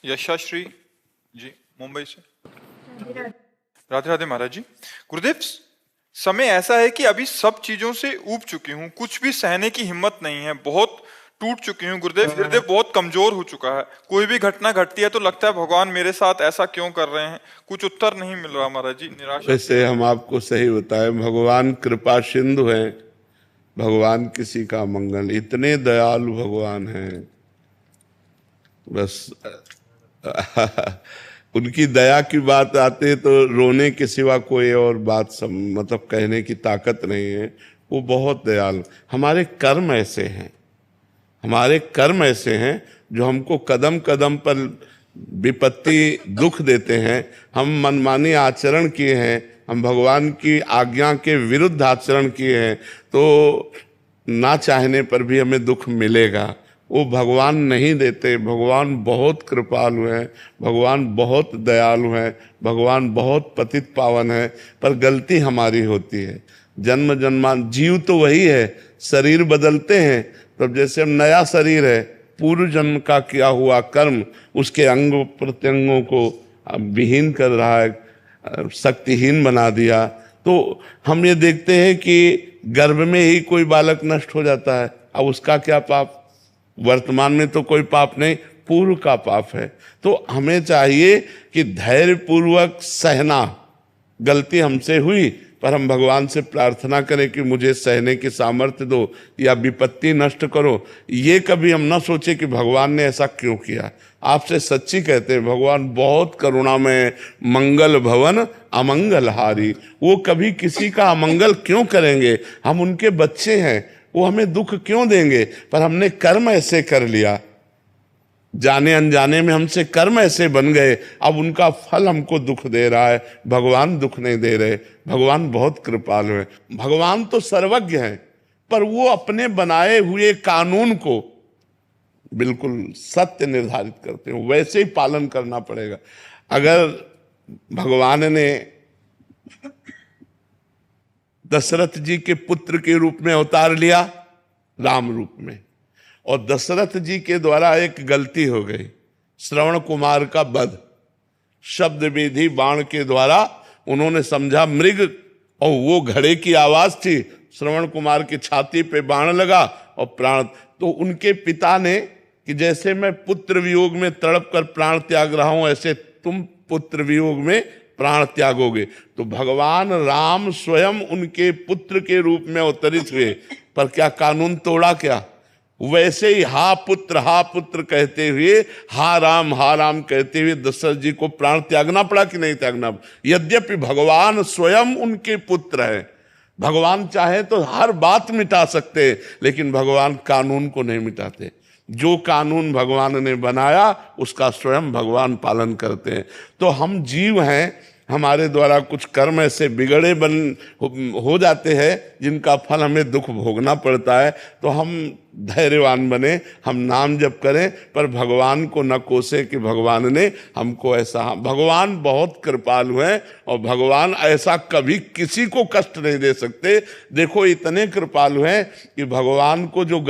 यशाश्री जी मुंबई से। राधे राधे महाराज जी। गुरुदेव, समय ऐसा है कि अभी सब चीजों से ऊब चुकी हूँ, कुछ भी सहने की हिम्मत नहीं है, बहुत टूट चुकी हूँ गुरुदेव। हृदय बहुत कमजोर हो चुका है। कोई भी घटना घटती है तो लगता है भगवान मेरे साथ ऐसा क्यों कर रहे हैं। कुछ उत्तर नहीं मिल रहा महाराज जी, निराशा। वैसे हम आपको सही बताएं, भगवान कृपा सिंधु हैं। भगवान किसी का मंगल, इतने दयालु भगवान हैं। बस उनकी दया की बात आते तो रोने के सिवा कोई और बात मतलब कहने की ताकत नहीं है। वो बहुत दयालु। हमारे कर्म ऐसे हैं, हमारे कर्म ऐसे हैं जो हमको कदम कदम पर विपत्ति दुख देते हैं। हम मनमानी आचरण किए हैं, हम भगवान की आज्ञा के विरुद्ध आचरण किए हैं, तो ना चाहने पर भी हमें दुख मिलेगा। वो भगवान नहीं देते। भगवान बहुत कृपालु हैं, भगवान बहुत दयालु हैं, भगवान बहुत पतित पावन है। पर गलती हमारी होती है। जन्म जन्मान जीव तो वही है, शरीर बदलते हैं। तब जैसे हम नया शरीर है, पूर्व जन्म का किया हुआ कर्म उसके अंग प्रत्यंगों को विहीन कर रहा है, शक्तिहीन बना दिया। तो हम ये देखते हैं कि गर्भ में ही कोई बालक नष्ट हो जाता है। अब उसका क्या पाप? वर्तमान में तो कोई पाप नहीं, पूर्व का पाप है। तो हमें चाहिए कि धैर्य पूर्वक सहना। गलती हमसे हुई, पर हम भगवान से प्रार्थना करें कि मुझे सहने की सामर्थ्य दो या विपत्ति नष्ट करो। ये कभी हम ना सोचे कि भगवान ने ऐसा क्यों किया। आपसे सच्ची कहते हैं, भगवान बहुत करुणामय, मंगल भवन अमंगल हारी। वो कभी किसी का अमंगल क्यों करेंगे? हम उनके बच्चे हैं, वो हमें दुख क्यों देंगे? पर हमने कर्म ऐसे कर लिया, जाने अनजाने में हमसे कर्म ऐसे बन गए, अब उनका फल हमको दुख दे रहा है। भगवान दुख नहीं दे रहे। भगवान बहुत कृपालु है। भगवान तो सर्वज्ञ हैं, पर वो अपने बनाए हुए कानून को बिल्कुल सत्य निर्धारित करते हैं, वैसे ही पालन करना पड़ेगा। अगर भगवान ने दशरथ जी के पुत्र के रूप में अवतार लिया, राम रूप में, और दशरथ जी के द्वारा एक गलती हो गई, श्रवण कुमार का वध। शब्द विधि बाण के द्वारा उन्होंने समझा मृग, और वो घड़े की आवाज थी। श्रवण कुमार की छाती पे बाण लगा और प्राण। तो उनके पिता ने कि जैसे मैं पुत्र वियोग में तड़प कर प्राण त्याग रहा हूं, ऐसे तुम पुत्र वियोग में प्राण त्यागोगे। तो भगवान राम स्वयं उनके पुत्र के रूप में अवतरित हुए, पर क्या कानून तोड़ा? क्या? वैसे ही हा पुत्र कहते हुए, हा राम कहते हुए दशरथ जी को प्राण त्यागना पड़ा कि नहीं त्यागना? यद्यपि भगवान स्वयं उनके पुत्र है, भगवान चाहे तो हर बात मिटा सकते, लेकिन भगवान कानून को नहीं मिटाते। जो कानून भगवान ने बनाया उसका स्वयं भगवान पालन करते हैं। तो हम जीव हैं, हमारे द्वारा कुछ कर्म ऐसे बिगड़े हो जाते हैं जिनका फल हमें दुख भोगना पड़ता है। तो हम धैर्यवान बने, हम नाम जप करें, पर भगवान को न कोसे कि भगवान ने हमको ऐसा। भगवान बहुत कृपालु हैं, और भगवान ऐसा कभी किसी को कष्ट नहीं दे सकते। देखो, इतने कृपालु हैं कि भगवान को जो